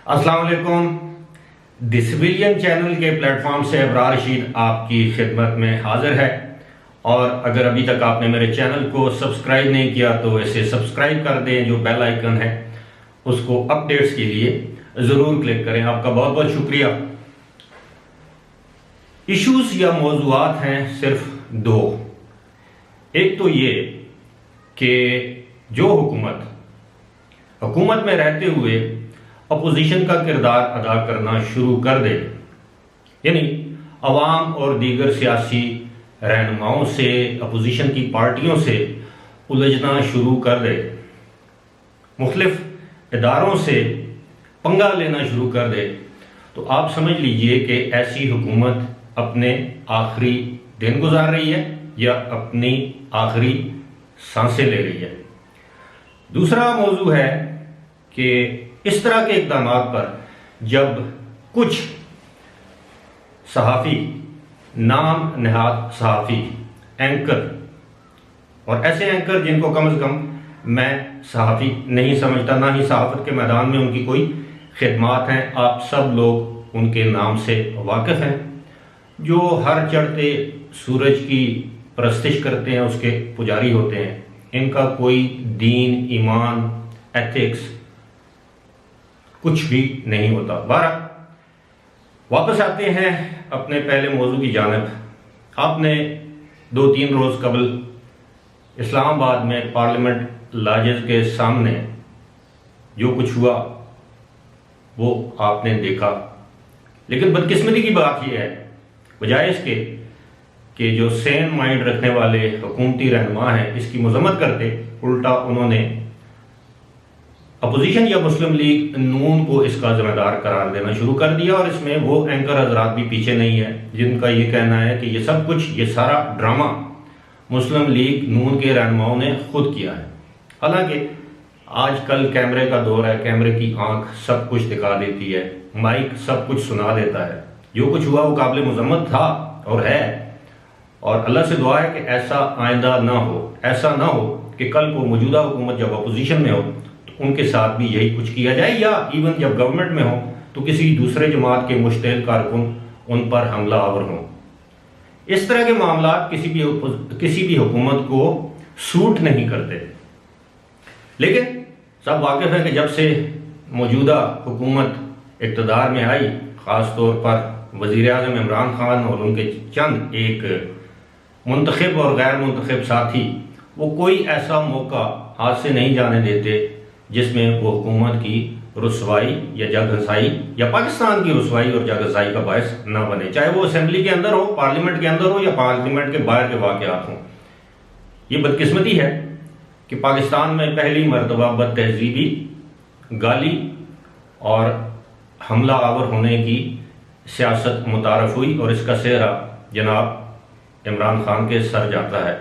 अस्सलाम वालेकुम। The civilian channel के प्लेटफॉर्म से अबरार रशीद आपकी खिदमत में हाजिर है। और अगर अभी तक आपने मेरे चैनल को सब्सक्राइब नहीं किया तो इसे सब्सक्राइब कर दें, जो बेल आइकन है उसको अपडेट्स के लिए ज़रूर क्लिक करें। आपका बहुत बहुत शुक्रिया। इश्यूज या मौज़ूआत हैं सिर्फ दो। एक तो ये कि जो हुकूमत में रहते हुए अपोजिशन का किरदार अदा करना शुरू कर दे, यानी अवाम और दीगर सियासी रहनुमाओं से, अपोजिशन की पार्टियों से उलझना शुरू कर दे, मुख्तलिफ इदारों से पंगा लेना शुरू कर दे, तो आप समझ लीजिए कि ऐसी हुकूमत अपने आखिरी दिन गुजार रही है या अपनी आखिरी सांसें ले रही है। दूसरा मौजू है कि इस तरह के इक़दाम पर जब कुछ सहाफ़ी, नाम नहाद सहाफ़ी, एंकर, और ऐसे एंकर जिनको कम से कम मैं सहाफ़ी नहीं समझता, ना ही सहाफ़त के मैदान में उनकी कोई खिदमात हैं, आप सब लोग उनके नाम से वाकिफ़ हैं, जो हर चढ़ते सूरज की परस्तिश करते हैं, उसके पुजारी होते हैं। इनका कोई दीन, ईमान, एथिक्स कुछ भी नहीं होता। बारह वापस आते हैं अपने पहले मौजू की जानिब। आपने 2-3 रोज़ कबल इस्लामाबाद में पार्लियामेंट लॉजेस के सामने जो कुछ हुआ वो आपने देखा, लेकिन बदकिस्मती की बात यह है, बजाय इसके कि जो सेन माइंड रखने वाले हुकूमती रहनुमा हैं इसकी मजम्मत करते, उल्टा उन्होंने अपोजिशन या मुस्लिम लीग नून को इसका जिम्मेदार करार देना शुरू कर दिया। और इसमें वो एंकर हजरात भी पीछे नहीं है जिनका ये कहना है कि ये सब कुछ, ये सारा ड्रामा मुस्लिम लीग नून के रहनुमाओं ने खुद किया है। हालांकि आजकल कैमरे का दौर है, कैमरे की आंख सब कुछ दिखा देती है, माइक सब कुछ सुना देता है। जो कुछ हुआ वो काबिल मजम्मत था और है, और अल्लाह से दुआ है कि ऐसा आइंदा ना हो। ऐसा ना हो कि कल को मौजूदा हुकूमत जब अपोजिशन में हो तो उनके साथ भी यही कुछ किया जाए, या इवन जब गवर्नमेंट में हो तो किसी दूसरे जमात के मुश्तैल कारकुन उन पर हमला आवर हों। इस तरह के मामला किसी भी हुकूमत को सूट नहीं करते। लेकिन सब वाकिफ है कि जब से मौजूदा हुकूमत इक़्तिदार में आई, ख़ास तौर पर वज़ीर आज़म इमरान खान और उनके चंद एक मुंतखब और गैर मुंतखब साथी, वो कोई ऐसा मौका हाथ से नहीं जाने देते जिसमें वो हुकूमत की रुसवाई या जगहसाई या पाकिस्तान की रुसवाई और जगहसाई का बायस ना बने, चाहे वो असेंबली के अंदर हो, पार्लियामेंट के अंदर हो या पार्लियामेंट के बाहर के वाक़यात हों। ये बदकिस्मती है कि पाकिस्तान में पहली मरतबा बदतहजीबी, गाली और हमला आवर होने की सियासत मुतारफ़ हुई और इसका सेहरा जनाब इमरान खान के सर जाता है।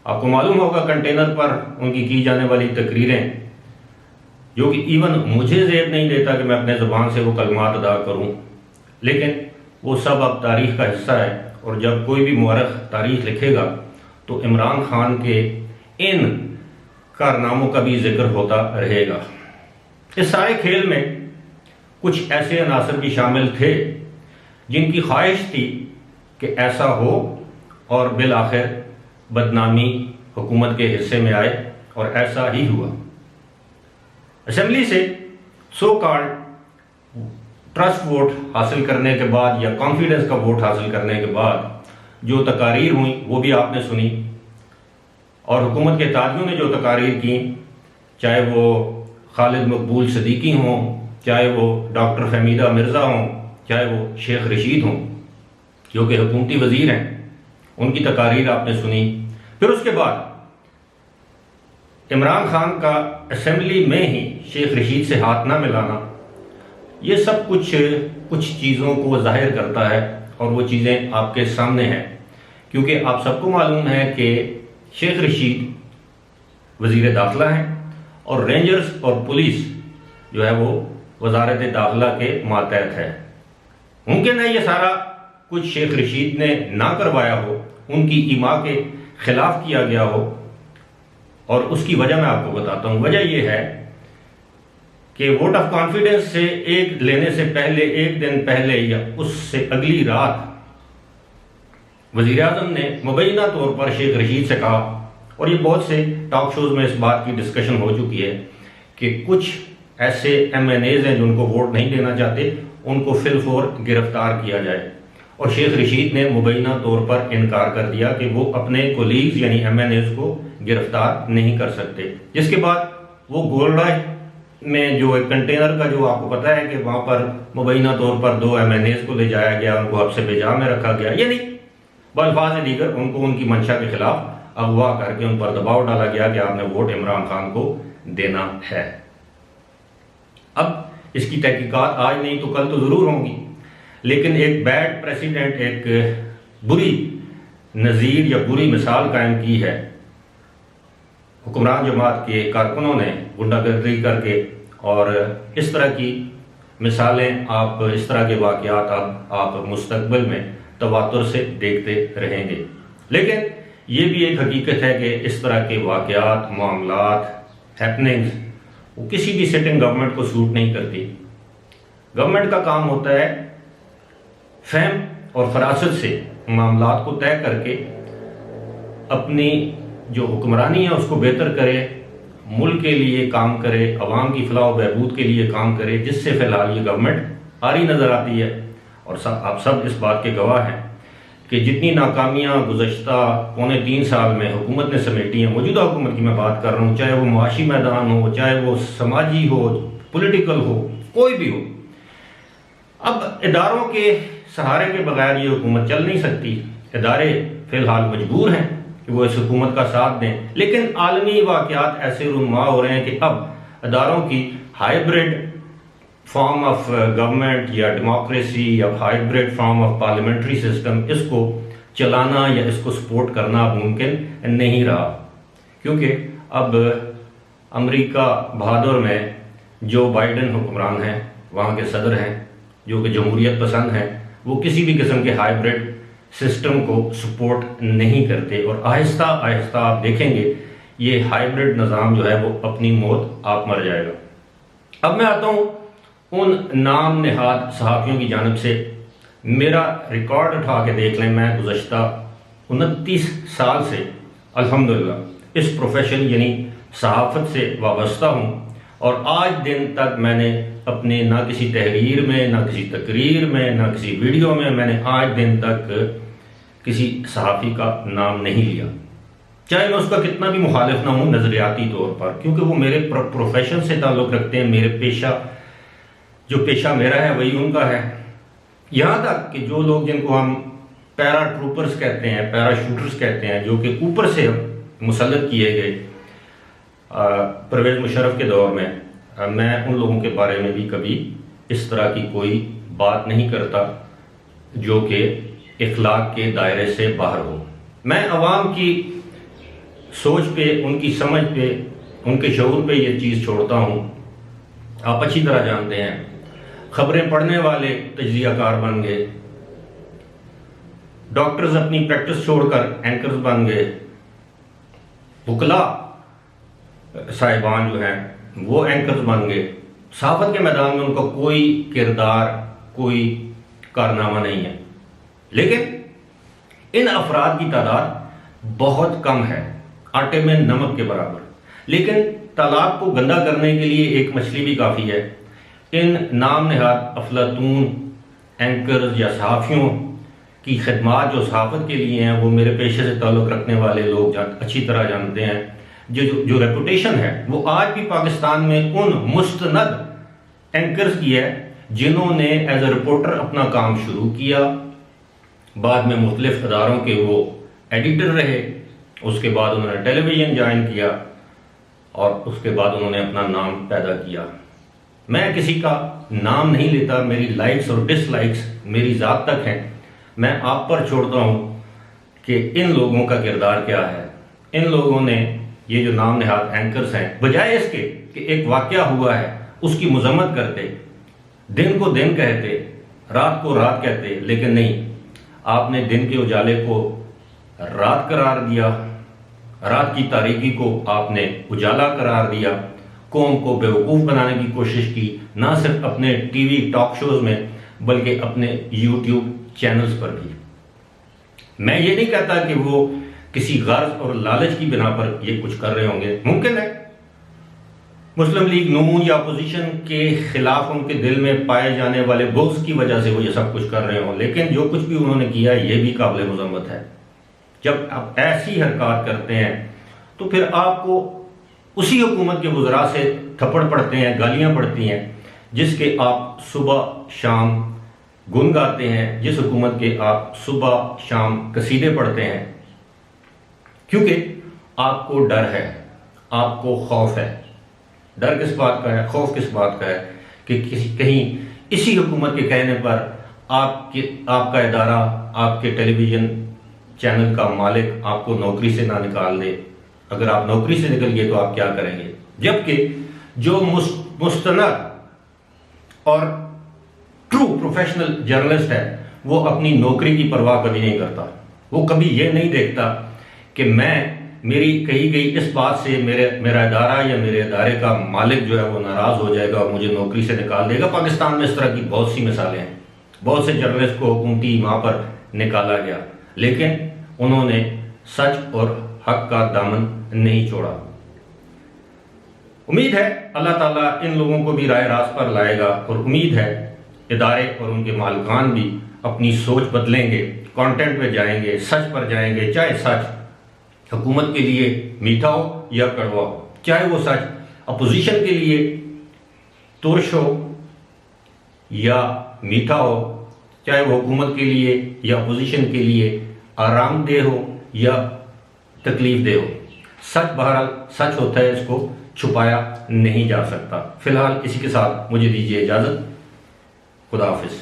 आपको मालूम होगा कंटेनर पर उनकी की जाने वाली तकरीरें, जो कि इवन मुझे ज़ेब नहीं देता कि मैं अपने ज़ुबान से वो कलमात अदा करूं, लेकिन वो सब अब तारीख़ का हिस्सा है। और जब कोई भी मुअर्रिख़ तारीख़ लिखेगा तो इमरान खान के इन कारनामों का भी जिक्र होता रहेगा। इस सारे खेल में कुछ ऐसे अनासर भी शामिल थे जिनकी ख्वाहिश थी कि ऐसा हो, और बिल आखिर बदनामी हुकूमत के हिस्से में आए और ऐसा ही हुआ। असेंबली से सो कॉल्ड ट्रस्ट वोट हासिल करने के बाद या कॉन्फिडेंस का वोट हासिल करने के बाद जो तकारीर हुई वो भी आपने सुनी, और हुकूमत के ताजियों ने जो तकारीर की, चाहे वो खालिद मकबूल सदीकी हों, चाहे वो डॉक्टर फहमीदा मिर्ज़ा हों, चाहे वो शेख रशीद हों जो कि हुकूमती वज़ीर हैं, उनकी तकारीर आपने सुनी। फिर उसके बाद इमरान खान का असेंबली में ही शेख रशीद से हाथ ना मिलाना, ये सब कुछ चीज़ों को जाहिर करता है, और वो चीज़ें आपके सामने हैं। क्योंकि आप सबको मालूम है कि शेख रशीद वज़ीर दाखिला हैं और रेंजर्स और पुलिस जो है वो वजारत दाखिला के मातहत है। मुमकिन है ये सारा कुछ शेख रशीद ने ना करवाया हो, उनकी ईमा के खिलाफ किया गया हो, और उसकी वजह मैं आपको बताता हूँ। वजह यह है कि वोट ऑफ कॉन्फिडेंस से एक लेने से पहले, एक दिन पहले या उससे अगली रात वजीर आजम ने मुबैना तौर पर शेख रशीद से कहा, और ये बहुत से टॉक शोज में इस बात की डिस्कशन हो चुकी है कि कुछ ऐसे MNAs हैं जो उनको वोट नहीं देना चाहते, उनको फिलफौर गिरफ्तार किया जाए। और शेख रशीद ने मुबैना तौर पर इनकार कर दिया कि वो अपने कोलीग्स यानी MNAs को गिरफ्तार नहीं कर सकते। जिसके बाद वो गोलराय में जो एक कंटेनर का, जो आपको पता है कि वहाँ पर मुबैना तौर पर 2 MNAs को ले जाया गया, उनको हब्से बेजा में रखा गया, यानी बल्फाज दीगर उनको उनकी मंशा के खिलाफ अगवा करके उन पर दबाव डाला गया कि आपने वोट इमरान खान को देना है। अब इसकी तहकीकात आज नहीं तो कल तो जरूर होंगी, लेकिन एक बैड प्रेसिडेंट, एक बुरी नज़ीर या बुरी मिसाल कायम की है हुक्मरान जमात के कारकुनों ने गुंडागर्दी करके, और इस तरह की मिसालें आप, इस तरह के वाक़यात आप मुस्तकबिल में तवातुर से देखते रहेंगे। लेकिन ये भी एक हकीकत है कि इस तरह के वाक़यात, मामलात, हैपनिंग्स वो किसी भी सिटिंग गवर्नमेंट को सूट नहीं करती। गवर्नमेंट का काम होता है फहम और फरासत से मामलात को तय करके अपनी जो हुक्मरानी है उसको बेहतर करे, मुल्क के लिए काम करे, अवाम की फलाह बहबूद के लिए काम करे, जिससे फिलहाल ये गवर्नमेंट आ रही नज़र आती है। और आप सब इस बात के गवाह हैं कि जितनी नाकामियाँ गुज़श्ता 3.25 साल में हुकूमत ने समेटी हैं, मौजूदा हुकूमत की मैं बात कर रहा हूँ, चाहे वो मुआशी मैदान हो, चाहे वो समाजी हो, पॉलिटिकल हो, कोई भी हो, अब इदारों के सहारे के बगैर ये हुकूमत चल नहीं सकती। इदारे फिलहाल मजबूर हैं कि वो इस हुकूमत का साथ दें, लेकिन आलमी वाक़यात ऐसे रुनुमा हो रहे हैं कि अब इदारों की हाइब्रिड फॉर्म ऑफ गवर्नमेंट या डेमोक्रेसी या hybrid form of parliamentary system, इसको चलाना या इसको सपोर्ट करना मुमकिन नहीं रहा, क्योंकि अब अमेरिका बहादुर में जो बाइडेन हुक्मरान हैं, वहाँ के सदर हैं जो कि जमहूरियत पसंद हैं, वो किसी भी किस्म के हाइब्रिड सिस्टम को सपोर्ट नहीं करते। और आहिस्ता आहिस्ता आप देखेंगे ये हाइब्रिड निज़ाम जो है वो अपनी मौत आप मर जाएगा। अब मैं आता हूँ उन नाम नेहाद सहाफ़ियों की जानिब से। मेरा रिकॉर्ड उठा के देख लें, मैं गुज़श्ता 29 साल से अल्हम्दुलिल्लाह इस प्रोफेशन यानी सहाफ़त से वाबस्ता हूँ, और आज दिन तक मैंने अपने ना किसी तहरीर में, ना किसी तकरीर में, ना किसी वीडियो में मैंने आज दिन तक किसी सहाफ़ी का नाम नहीं लिया, चाहे मैं उसका कितना भी मुखालिफ ना हूँ नज़रियाती तौर पर, क्योंकि वो मेरे प्रोफेशन से ताल्लुक़ रखते हैं। मेरे जो पेशा मेरा है वही उनका है। यहाँ तक कि जो लोग जिनको हम पैरा ट्रूपर्स कहते हैं, पैराशूटर्स कहते हैं, जो कि ऊपर से मुसल्लत किए गए परवेज़ मुशर्रफ के दौर में, मैं उन लोगों के बारे में भी कभी इस तरह की कोई बात नहीं करता जो कि इखलाक के दायरे से बाहर हो। मैं अवाम की सोच पे, उनकी समझ पे, उनके शऊर पे ये चीज़ छोड़ता हूँ। आप अच्छी तरह जानते हैं खबरें पढ़ने वाले तज्जियाकार बन गए, डॉक्टर्स अपनी प्रैक्टिस छोड़कर एंकर्स बन गए, वकला साहिबान जो हैं वो एंकर्स बन गए। सहाफ़त के मैदान में उनका कोई किरदार, कोई कारनामा नहीं है, लेकिन इन अफराद की तादाद बहुत कम है, आटे में नमक के बराबर। लेकिन तालाब को गंदा करने के लिए एक मछली भी काफ़ी है। इन नाम नहाद अफलातून एंकर्स या सहाफ़ियों की खिदमात जो सहाफ़त के लिए हैं, वो मेरे पेशे से ताल्लुक़ रखने वाले लोग अच्छी तरह जानते हैं। जो रेपुटेशन है वो आज भी पाकिस्तान में उन मुस्तनद एंकर्स की है जिन्होंने एज ए रिपोर्टर अपना काम शुरू किया, बाद में मुख्तलिफ अदारों के वो एडिटर रहे, उसके बाद उन्होंने टेलीविज़न ज्वाइन किया, और उसके बाद उन्होंने अपना नाम पैदा किया। मैं किसी का नाम नहीं लेता, मेरी लाइक्स और डिसलाइक्स मेरी ज़ात तक हैं। मैं आप पर छोड़ता हूँ कि इन लोगों का किरदार क्या है। इन लोगों ने, ये जो नाम नहाद एंकर्स हैं, बजाय इसके कि एक वाक़या हुआ है उसकी मजम्मत करते, दिन को दिन कहते, रात को रात कहते, लेकिन नहीं, आपने दिन के उजाले को रात करार दिया, रात की तारीकी को आपने उजाला करार दिया, कौम को बेवकूफ़ बनाने की कोशिश की, ना सिर्फ अपने टीवी टॉक शोज में बल्कि अपने यूट्यूब चैनल्स पर भी। मैं ये नहीं कहता कि वो किसी गर्ज और लालच की बिना पर ये कुछ कर रहे होंगे, मुमकिन है मुस्लिम लीग नून या अपोजिशन के खिलाफ उनके दिल में पाए जाने वाले बुग़्ज़ की वजह से वो ये सब कुछ कर रहे हों, लेकिन जो कुछ भी उन्होंने किया ये भी काबिल मज़म्मत है। जब आप ऐसी हरकत करते हैं तो फिर आपको उसी हुकूमत के वज़रा से थप्पड़ पड़ते हैं, गालियां पड़ती हैं, जिसके आप सुबह शाम गुन गाते हैं, जिस हुकूमत के आप सुबह शाम कसीदे पढ़ते हैं, क्योंकि आपको डर है, आपको खौफ है। डर किस बात का है, खौफ किस बात का है कि कहीं इसी हुकूमत के कहने पर आपका इदारा, आपके टेलीविज़न चैनल का मालिक आपको नौकरी से ना निकाल दे। अगर आप नौकरी से निकल गए तो आप क्या करेंगे? जबकि जो मुस्तनद और ट्रू प्रोफेशनल जर्नलिस्ट है वो अपनी नौकरी की परवाह कभी नहीं करता। वो कभी ये नहीं देखता कि मेरी कही गई इस बात से मेरा इदारा या मेरे इदारे का मालिक जो है वो नाराज़ हो जाएगा और मुझे नौकरी से निकाल देगा। पाकिस्तान में इस तरह की बहुत सी मिसालें हैं, बहुत से जर्नलिस्ट को हुकूमती वहाँ पर निकाला गया, लेकिन उन्होंने सच और हक का दामन नहीं छोड़ा। उम्मीद है अल्लाह ताला इन लोगों को भी राह रास्त पर लाएगा और उम्मीद है इदारे और उनके मालिकान भी अपनी सोच बदलेंगे, कंटेंट पे जाएंगे, सच पर जाएंगे, चाहे सच हुकूमत के लिए मीठा हो या कड़वा हो, चाहे वो सच अपोजिशन के लिए तुर्श हो या मीठा हो, चाहे वो हुकूमत के लिए या अपोजिशन के लिए आरामदेह हो या तकलीफ दे हो। सच बहरहाल सच होता है, इसको छुपाया नहीं जा सकता। फिलहाल इसी के साथ मुझे दीजिए इजाज़त। खुदा हाफिज़।